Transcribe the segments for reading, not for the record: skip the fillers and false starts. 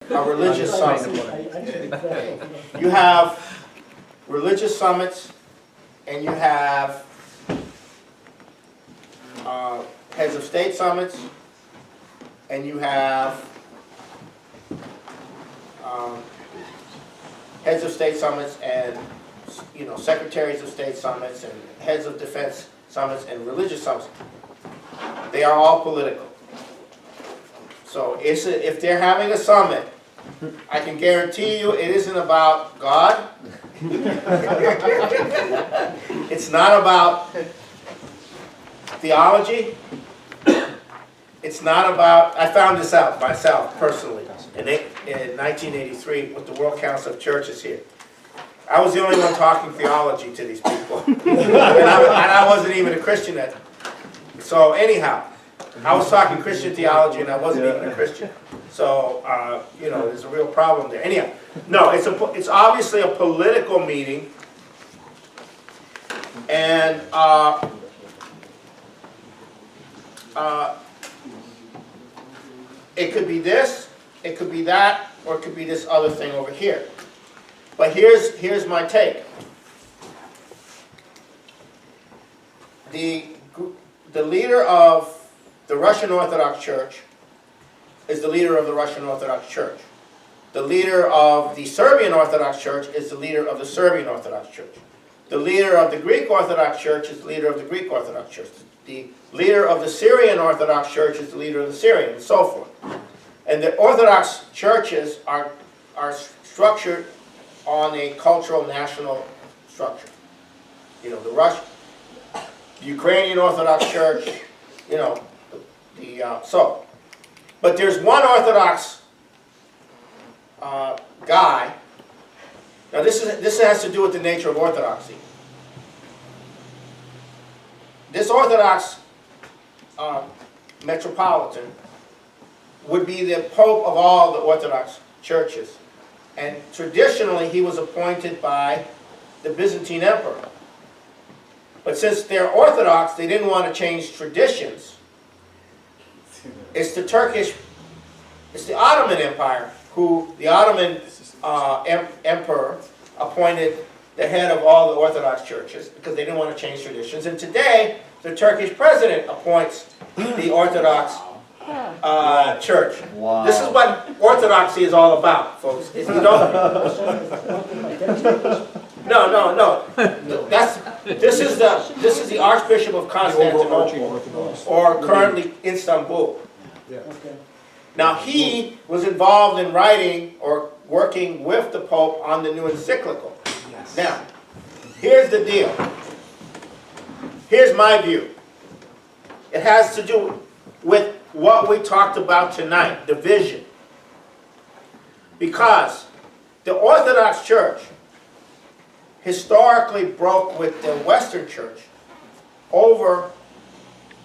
a religious summit. You have religious summits, and you have heads of state summits, and you have heads of state summits, and secretaries of state summits, and heads of defense summits, and religious summits. They are all political. So if they're having a summit, I can guarantee you it isn't about God. It's not about theology. It's not about, I found this out myself personally in 1983 with the World Council of Churches here. I was the only one talking theology to these people. and I wasn't even a Christian then. So anyhow, I was talking Christian theology and I wasn't even a Christian. So, there's a real problem there. Anyhow, no, it's obviously a political meeting. And it could be this, it could be that, or it could be this other thing over here. But here's my take. The leader of the Russian Orthodox Church is the leader of the Russian Orthodox Church. The leader of the Serbian Orthodox Church is the leader of the Serbian Orthodox Church. The leader of the Greek Orthodox Church is the leader of the Greek Orthodox Church. The leader of the Syrian Orthodox Church is the leader of the Syrian, and so forth. And the Orthodox churches are structured on a cultural national structure. The Russian, the Ukrainian Orthodox Church, but there's one Orthodox guy. Now this has to do with the nature of Orthodoxy. This Orthodox metropolitan would be the Pope of all the Orthodox churches. And traditionally he was appointed by the Byzantine Emperor. But since they're Orthodox, they didn't want to change traditions. It's the Ottoman Empire the Ottoman emperor appointed the head of all the Orthodox churches because they didn't want to change traditions. And today, the Turkish president appoints the Orthodox church. Wow. This is what Orthodoxy is all about, folks. If you don't, no. This is the Archbishop of Constantinople, or currently Istanbul. Yeah. Okay. Now he was involved in writing or working with the Pope on the new encyclical. Yes. Now, here's the deal. Here's my view. It has to do with what we talked about tonight, division. Because the Orthodox Church historically broke with the Western Church over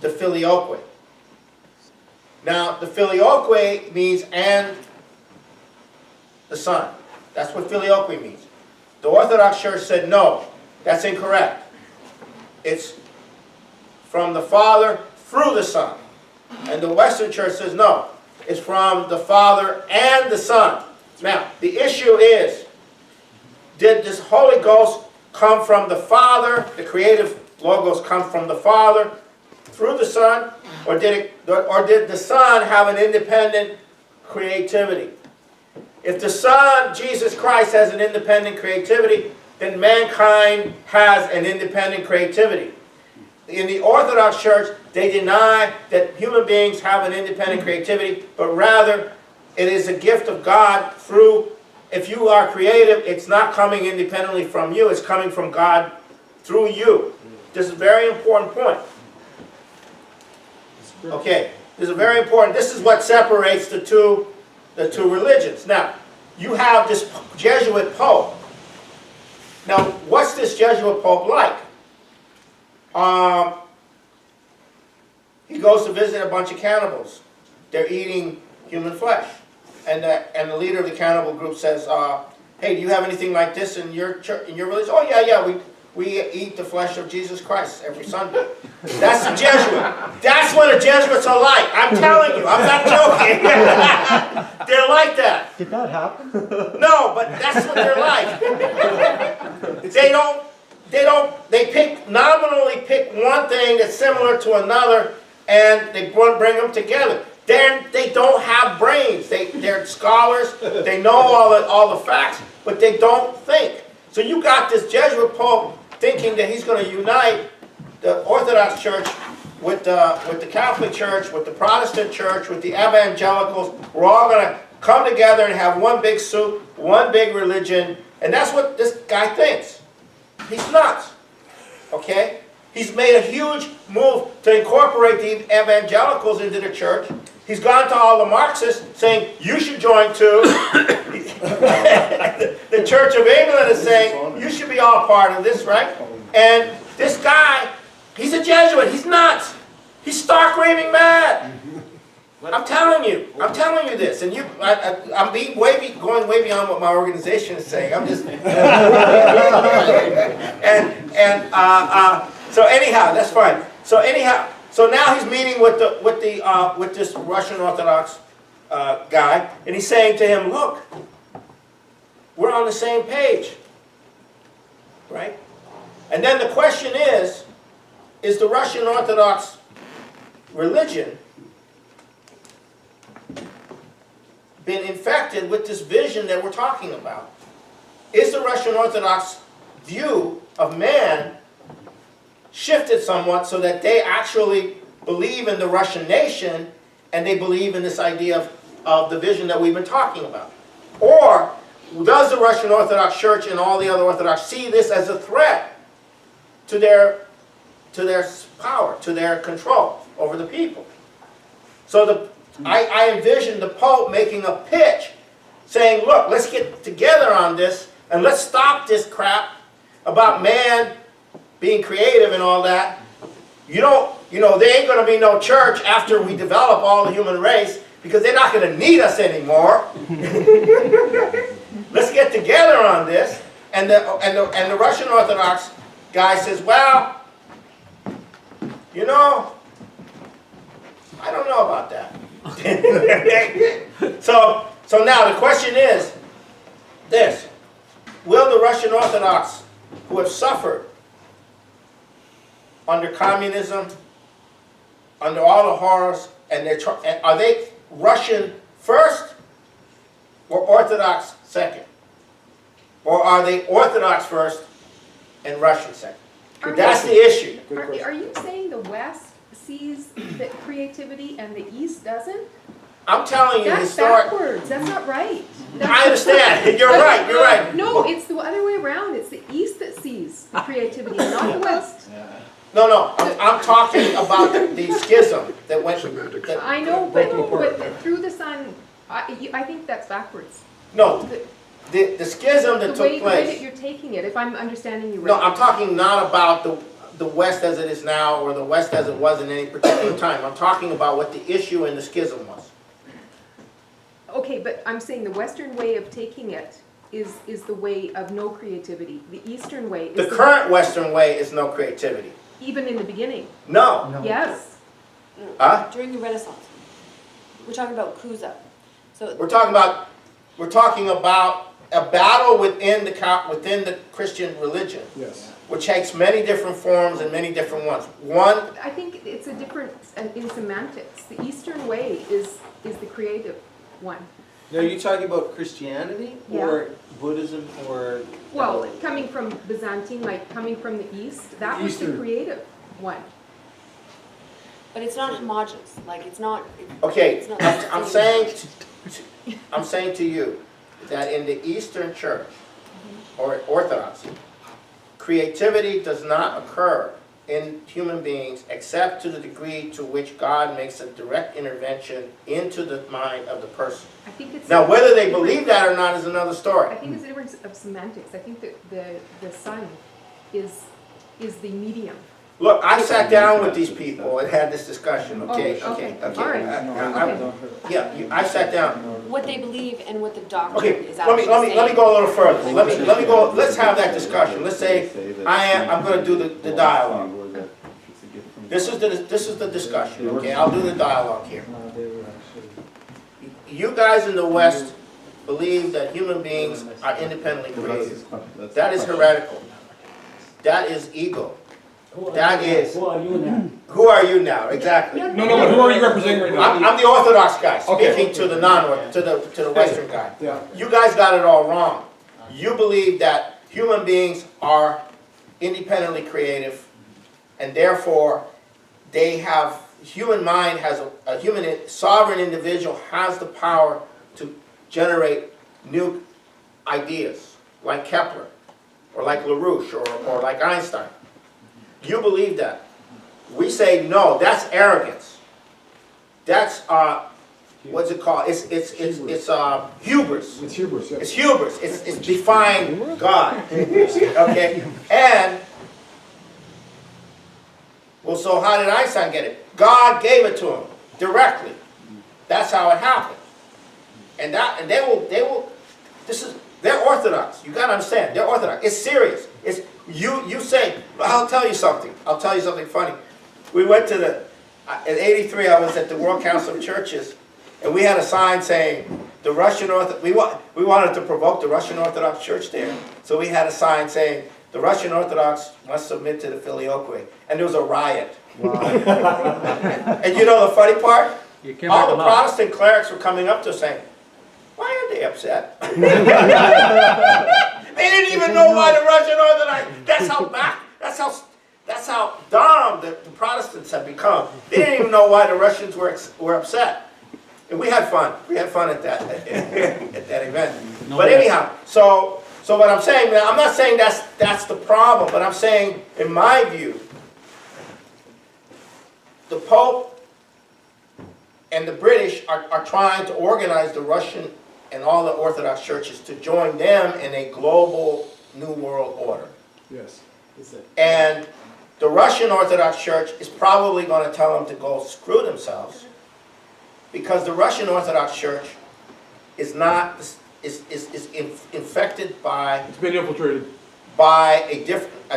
the filioque. Now, the filioque means "and the Son." That's what filioque means. The Orthodox Church said, no, that's incorrect. It's from the Father through the Son. And the Western Church says, no, it's from the Father and the Son. Now, the issue is, did this Holy Ghost come from the Father, the creative Logos come from the Father through the Son, or did the Son have an independent creativity? If the Son, Jesus Christ, has an independent creativity, then mankind has an independent creativity. In the Orthodox Church, they deny that human beings have an independent creativity, but rather it is a gift of God through, if you are creative, it's not coming independently from you, it's coming from God through you. This is a very important point. Okay, this is very important. This is what separates the two religions. Now, you have this Jesuit Pope. Now, what's this Jesuit Pope like? He goes to visit a bunch of cannibals. They're eating human flesh. And the leader of the cannibal group says, hey, do you have anything like this in your church, in your religion? Oh, yeah, we eat the flesh of Jesus Christ every Sunday. That's a Jesuit. That's what the Jesuits are like. I'm telling you. I'm not joking. They're like that. Did that happen? No, but that's what they're like. They nominally pick one thing that's similar to another, and they bring them together. They don't have brains. They're scholars. They know all the facts, but they don't think. So you got this Jesuit Pope thinking that he's going to unite the Orthodox Church with the Catholic Church, with the Protestant Church, with the evangelicals. We're all going to come together and have one big soup, one big religion, and that's what this guy thinks. He's nuts, okay? He's made a huge move to incorporate the evangelicals into the church. He's gone to all the Marxists saying, you should join too. The Church of England is saying, you should be all part of this, right? And this guy, he's a Jesuit. He's nuts. He's stark raving mad. I'm telling you this, and I'm going way beyond what my organization is saying. I'm just, so anyhow, that's fine. So now he's meeting with this Russian Orthodox guy, and he's saying to him, look, we're on the same page, right? And then the question is the Russian Orthodox religion been infected with this vision that we're talking about? Is the Russian Orthodox view of man shifted somewhat so that they actually believe in the Russian nation and they believe in this idea of the vision that we've been talking about? Or does the Russian Orthodox Church and all the other Orthodox see this as a threat to their power, to their control over the people? So I envision the Pope making a pitch saying, look, let's get together on this and let's stop this crap about man being creative and all that. There ain't going to be no church after we develop all the human race because they're not going to need us anymore. Let's get together on this. And the Russian Orthodox guy says, well, I don't know about that. So now the question is this: will the Russian Orthodox, who have suffered under communism, under all the horrors, are they Russian first or Orthodox second? Or are they Orthodox first and Russian second? That's the issue. Are you saying the West sees the creativity and the East doesn't? I'm telling you, that's backwards. That's not right. I understand. You're right. No, it's the other way around. It's the East that sees the creativity, not the West. No. I'm talking about the schism that went. I know, but through the sun, I think that's backwards. No, the schism that took place. The way that you're taking it, if I'm understanding you right. No, I'm talking not about the West as it is now or the West as it was in any particular time. I'm talking about what the issue in the schism was. Okay, but I'm saying the Western way of taking it is the way of no creativity. The Eastern way is the current Western way is no creativity. Even in the beginning. No. Yes. Huh? During the Renaissance. We're talking about Cusa. So We're talking about a battle within the Christian religion. Yes. Which takes many different forms and many different ones. One, I think it's a difference in semantics. The Eastern way is the creative one. Now, are you talking about Christianity or Buddhism or? Well, coming from Byzantine, like coming from the East, that was the creative one. but it's not homogeneous. Like it's not. okay, It's not I'm saying to you that in the Eastern Church or Orthodoxy, creativity does not occur in human beings except to the degree to which God makes a direct intervention into the mind of the person. I think it's Now, whether they believe that or not is another story. I think it's a difference of semantics. I think that the sun is the medium Look, I sat down with these people and had this discussion, okay, Oh, okay, okay, okay. all right. Yeah, I sat down. What they believe and what the doctrine Okay, is let actually me saying. go a little further. Let me go, let's have that discussion. Let's say, I'm gonna do the dialogue. This is the discussion, okay? I'll do the dialogue here. You guys in the West believe that human beings are independently created. That is heretical. That is ego. That is. Who are you now? Who are you now? Exactly. No, but who are you representing right now? I'm the Orthodox guy, Okay. speaking to the to the Western guy. Yeah. You guys got it all wrong. You believe that human beings are independently creative, and therefore they have, human mind has a human sovereign individual has the power to generate new ideas, like Kepler, or like LaRouche, or like Einstein. You believe that. We say no, that's arrogance. That's what's it called? It's hubris. It's hubris, yeah. It's hubris. It's defying God. Okay? And well, so how did Einstein get it? God gave it to him directly. That's how it happened. And they will they're Orthodox. You gotta understand, they're Orthodox. It's serious. It's you say, I'll tell you something. I'll tell you something funny. We went to in '83 I was at the World Council of Churches, and we had a sign saying the Russian we wanted to provoke the Russian Orthodox Church there. So we had a sign saying the Russian Orthodox must submit to the Filioque. And there was a riot. Wow. And you know the funny part? All the Protestant clerics were coming up to us saying, why are they upset? They didn't even know why the Russian Orthodox, that's how dumb the Protestants have become. They didn't even know why the Russians were upset. And we had fun. We had fun at that at that event. But anyhow, so what I'm saying, I'm not saying that's the problem, but I'm saying, in my view, the Pope and the British are trying to organize the Russian and all the Orthodox churches to join them in a global New World Order. Yes. And the Russian Orthodox Church is probably going to tell them to go screw themselves, because the Russian Orthodox Church is not infected by It's been infiltrated. by a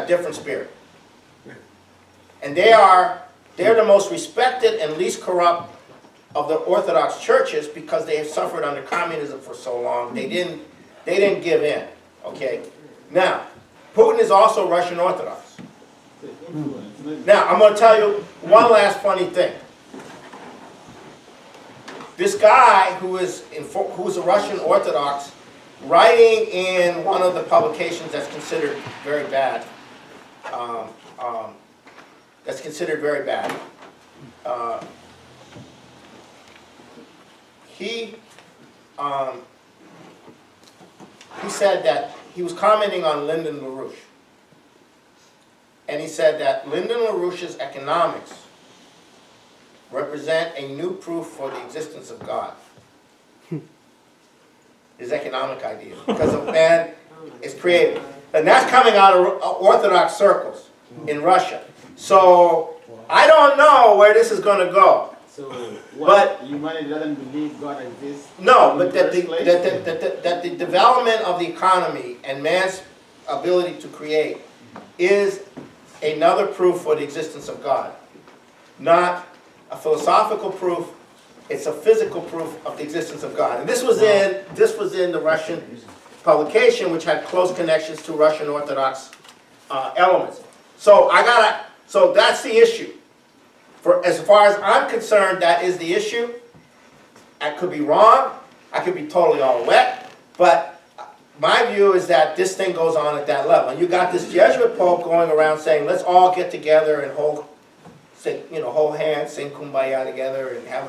different spirit, and they're the most respected and least corrupt of the Orthodox churches, because they have suffered under communism for so long. They didn't give in. Okay. Now, Putin is also Russian Orthodox. Now, I'm going to tell you one last funny thing. This guy who's a Russian Orthodox, writing in one of the publications that's considered very bad, he said that he was commenting on Lyndon LaRouche. And he said that Lyndon LaRouche's economics represent a new proof for the existence of God. His economic ideas. Because a man is creative. And that's coming out of Orthodox circles in Russia. So I don't know where this is going to go. So But humanity doesn't believe God exists? no, in but the first place? that the development of the economy and man's ability to create is another proof for the existence of God. Not a philosophical proof, it's a physical proof of the existence of God. And this was in the Russian publication, which had close connections to Russian Orthodox elements. So so that's the issue. As far as I'm concerned, that is the issue. I could be wrong. I could be totally all wet. But my view is that this thing goes on at that level. And you got this Jesuit Pope going around saying, let's all get together and hold hands, sing Kumbaya together, and have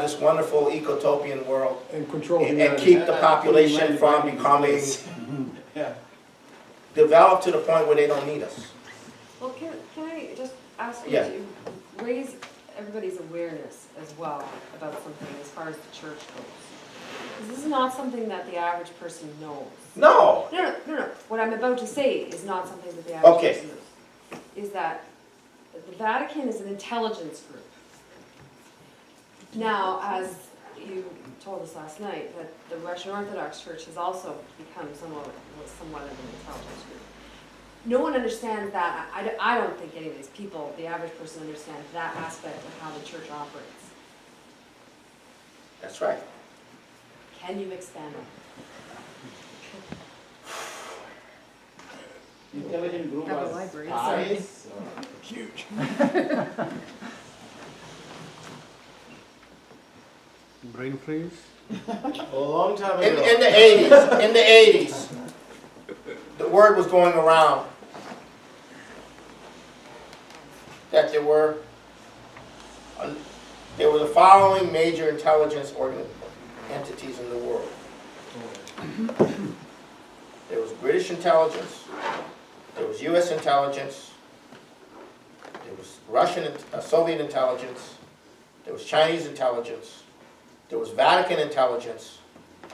this wonderful ecotopian world. And control And humanity. keep the population from becoming developed to the point where they don't need us. Well, can I just ask you Yeah. to raise everybody's awareness as well about something as far as the church goes? Because this is not something that the average person knows. No. No. What I'm about to say is not something that the average Okay. person knows. Is that that the Vatican is an intelligence group. Now, as you told us last night, that the Russian Orthodox Church has also become somewhat of an intelligence group. No one understands that. I don't think any of these people, the average person, understands that aspect of how the church operates. That's right. Can you expand on Intelligent group Have a was library, spies. Huge. Brain freeze? A long time In ago. the 80s, the word was going around that there were the following major intelligence entities in the world. There was British intelligence, there was U.S. intelligence, there was Russian, Soviet intelligence, there was Chinese intelligence, there was Vatican intelligence,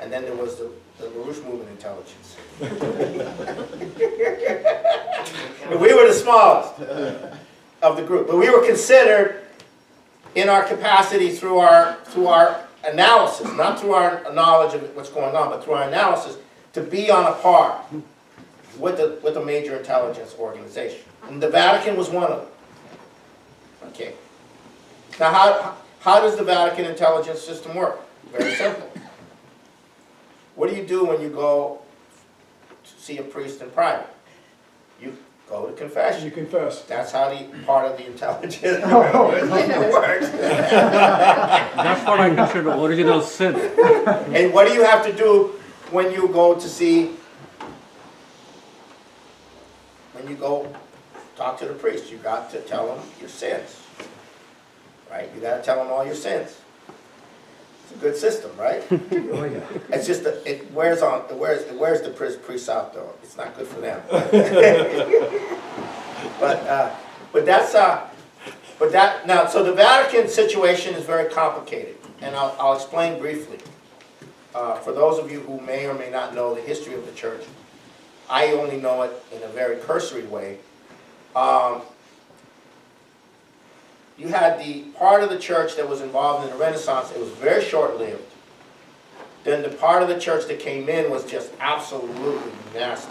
and then there was the LaRouche movement intelligence. And we were the smallest of the group, but we were considered, in our capacity through our analysis, not through our knowledge of what's going on, but through our analysis, to be on a par with a major intelligence organization. And the Vatican was one of them. Okay. Now, how does the Vatican intelligence system work? Very simple. What do you do when you go to see a priest in private? You go to confession. You confess. That's how the part of the intelligence works. That's what I consider original sin. And what do you have to do when you go to see, when you go talk to the priest? You got to tell him your sins. Right? You got to tell them all your sins. It's a good system, right? Oh, yeah. It's just that it wears the priests out, though. It's not good for them. So the Vatican situation is very complicated, and I'll explain briefly. For those of you who may or may not know the history of the church, I only know it in a very cursory way. You had the part of the church that was involved in the Renaissance. It was very short-lived. Then the part of the church that came in was just absolutely nasty,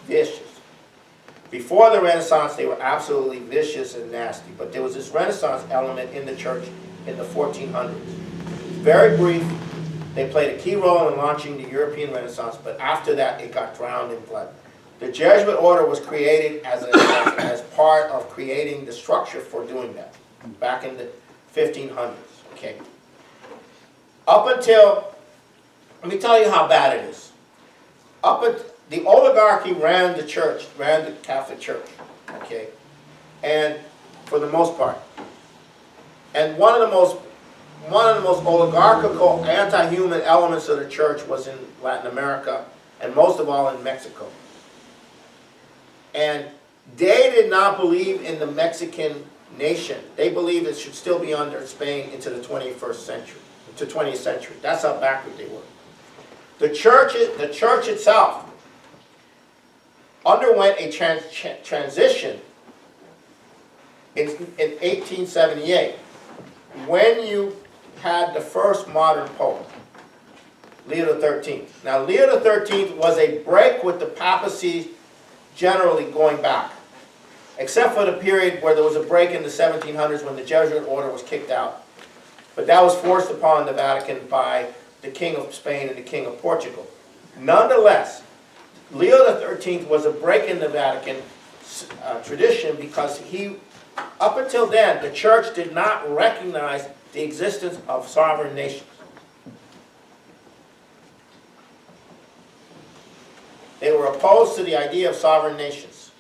vicious. Before the Renaissance, they were absolutely vicious and nasty. But there was this Renaissance element in the church in the 1400s. Very brief. They played a key role in launching the European Renaissance, but after that, it got drowned in blood. The Jesuit order was created as part of creating the structure for doing that, back in the 1500s. Okay. Up until, let me tell you how bad it is. The oligarchy ran the church, ran the Catholic Church. Okay, and for the most part, and one of the most oligarchical, anti-human elements of the church was in Latin America, and most of all in Mexico. And they did not believe in the Mexican nation. They believed it should still be under Spain into the 21st century, to 20th century. That's how backward they were. The church itself underwent a transition in 1878 when you had the first modern pope, Leo XIII. Now, Leo XIII was a break with the papacy generally going back, except for the period where there was a break in the 1700s when the Jesuit order was kicked out. But that was forced upon the Vatican by the King of Spain and the King of Portugal. Nonetheless, Leo XIII was a break in the Vatican tradition because up until then, the church did not recognize the existence of sovereign nations. They were opposed to the idea of sovereign nations.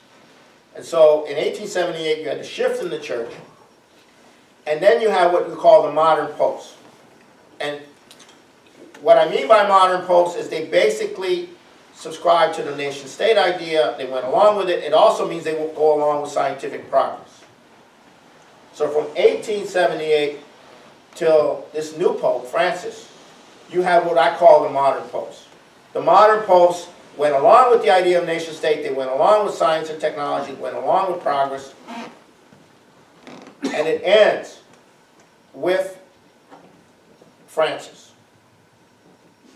And so in 1878, you had the shift in the church, and then you have what we call the modern popes. And what I mean by modern popes is they basically subscribe to the nation-state idea. They went along with it. It also means they will go along with scientific progress. So from 1878 till this new pope, Francis, you have what I call the modern popes. The modern popes went along with the idea of nation-state. They went along with science and technology, went along with progress. and it ends with Francis,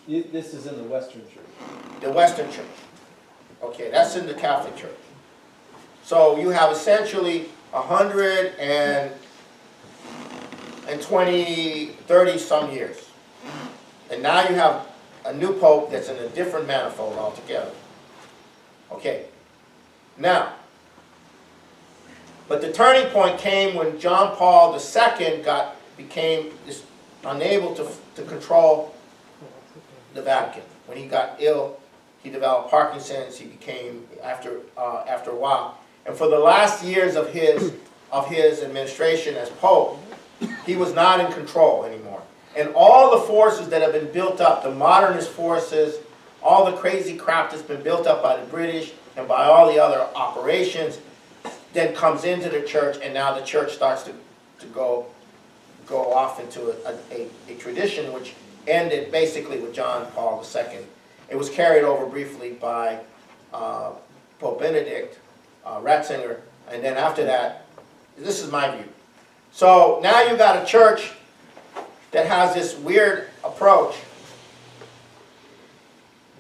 This is in the Western Church. the Western Church. Okay, that's in the Catholic Church. So you have essentially 30 some years. And now you have a new pope that's in a different manifold altogether. Okay, now, but the turning point came when John Paul II became unable to control the Vatican. When he got ill, he developed Parkinson's. He became after a while, and for the last years of his administration as pope, he was not in control anymore. And all the forces that have been built up, the modernist forces, all the crazy crap that's been built up by the British and by all the other operations, then comes into the church, and now the church starts to go off into a tradition which ended basically with John Paul II. It was carried over briefly by Pope Benedict, Ratzinger, and then after that, this is my view. So now you've got a church that has this weird approach,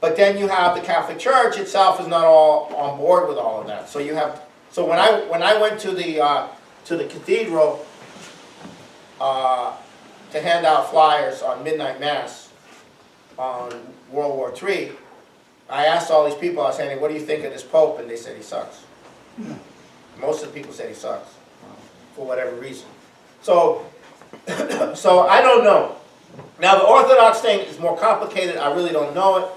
but then you have the Catholic Church itself is not all on board with all of that. So you have, so when I went to the cathedral to hand out flyers on midnight mass on World War III, I asked all these people, I was saying, what do you think of this Pope? And they said he sucks. Most of the people said he sucks, for whatever reason. So, so I don't know. Now the Orthodox thing is more complicated. I really don't know it.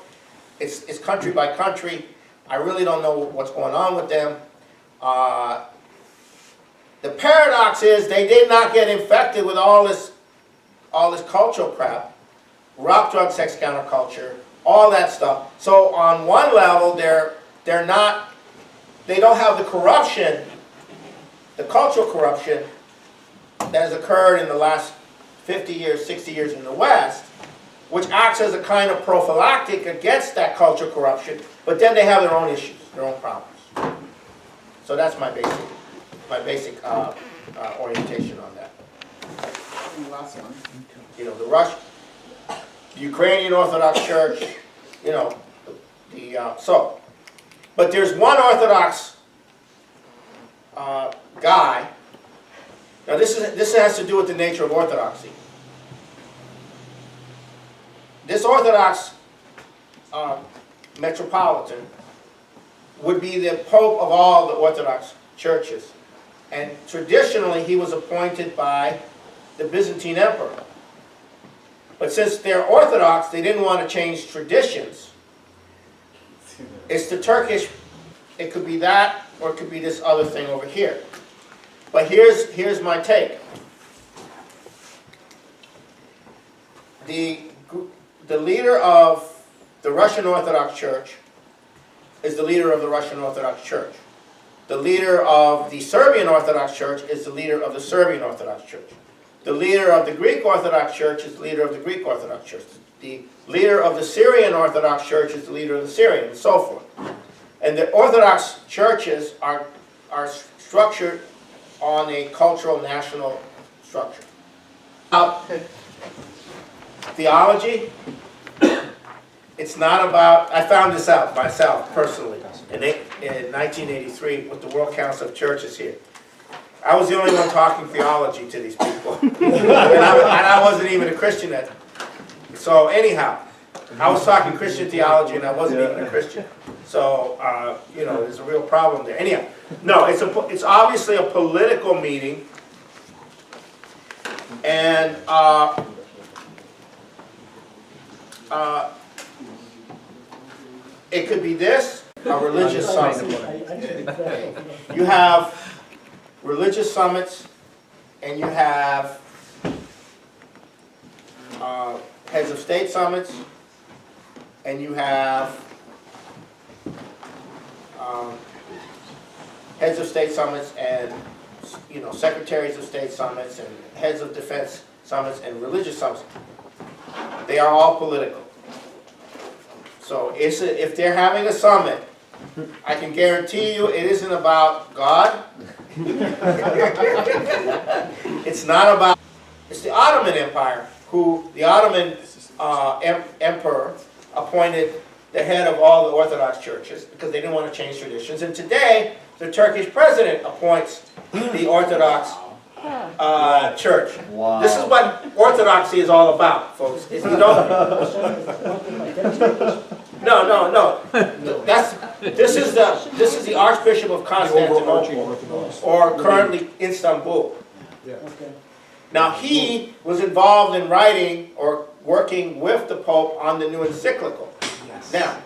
It's country by country. I really don't know what's going on with them. The paradox is they did not get infected with all this cultural crap, rock, drug, sex, counterculture, all that stuff. So on one level, they don't have the corruption, the cultural corruption that has occurred in the last 50 years, 60 years in the West, which acts as a kind of prophylactic against that cultural corruption, but then they have their own issues, their own problems. So that's my basic orientation on that. Last one. You know, the Ukrainian Orthodox Church, you know, but there's one Orthodox guy. Now this has to do with the nature of Orthodoxy. This Orthodox metropolitan would be the Pope of all the Orthodox churches. And traditionally he was appointed by the Byzantine Emperor. But since they're Orthodox, they didn't want to change traditions. It's the Turkish, it could be that, or it could be this other thing over here. But here's my take. The leader of the Russian Orthodox Church is the leader of the Russian Orthodox Church. The leader of the Serbian Orthodox Church is the leader of the Serbian Orthodox Church. The leader of the Greek Orthodox Church is the leader of the Greek Orthodox Church. The leader of the Syrian Orthodox Church is the leader of the Syrian, and so forth. And the Orthodox churches are structured on a cultural national structure. Theology, it's not about, I found this out myself personally in 1983 with the World Council of Churches here. I was the only one talking theology to these people. and I wasn't even a Christian then. So anyhow, I was talking Christian theology and I wasn't even a Christian. So, you know, there's a real problem there. Anyhow, no, it's obviously a political meeting. And it could be this, a religious summit. You have religious summits, and you have heads of state summits, and you have heads of state summits, and secretaries of state summits, and heads of defense summits, and religious summits. They are all political. So if they're having a summit, I can guarantee you it isn't about God. It's not about, it's the Ottoman Empire, who the Ottoman emperor appointed the head of all the Orthodox churches because they didn't want to change traditions. And today, the Turkish president appoints the Orthodox church. Wow. This is what Orthodoxy is all about, folks. If you don't, no. This is the Archbishop of Constantinople, or currently Istanbul. Now he was involved in writing or working with the Pope on the new encyclical. Now,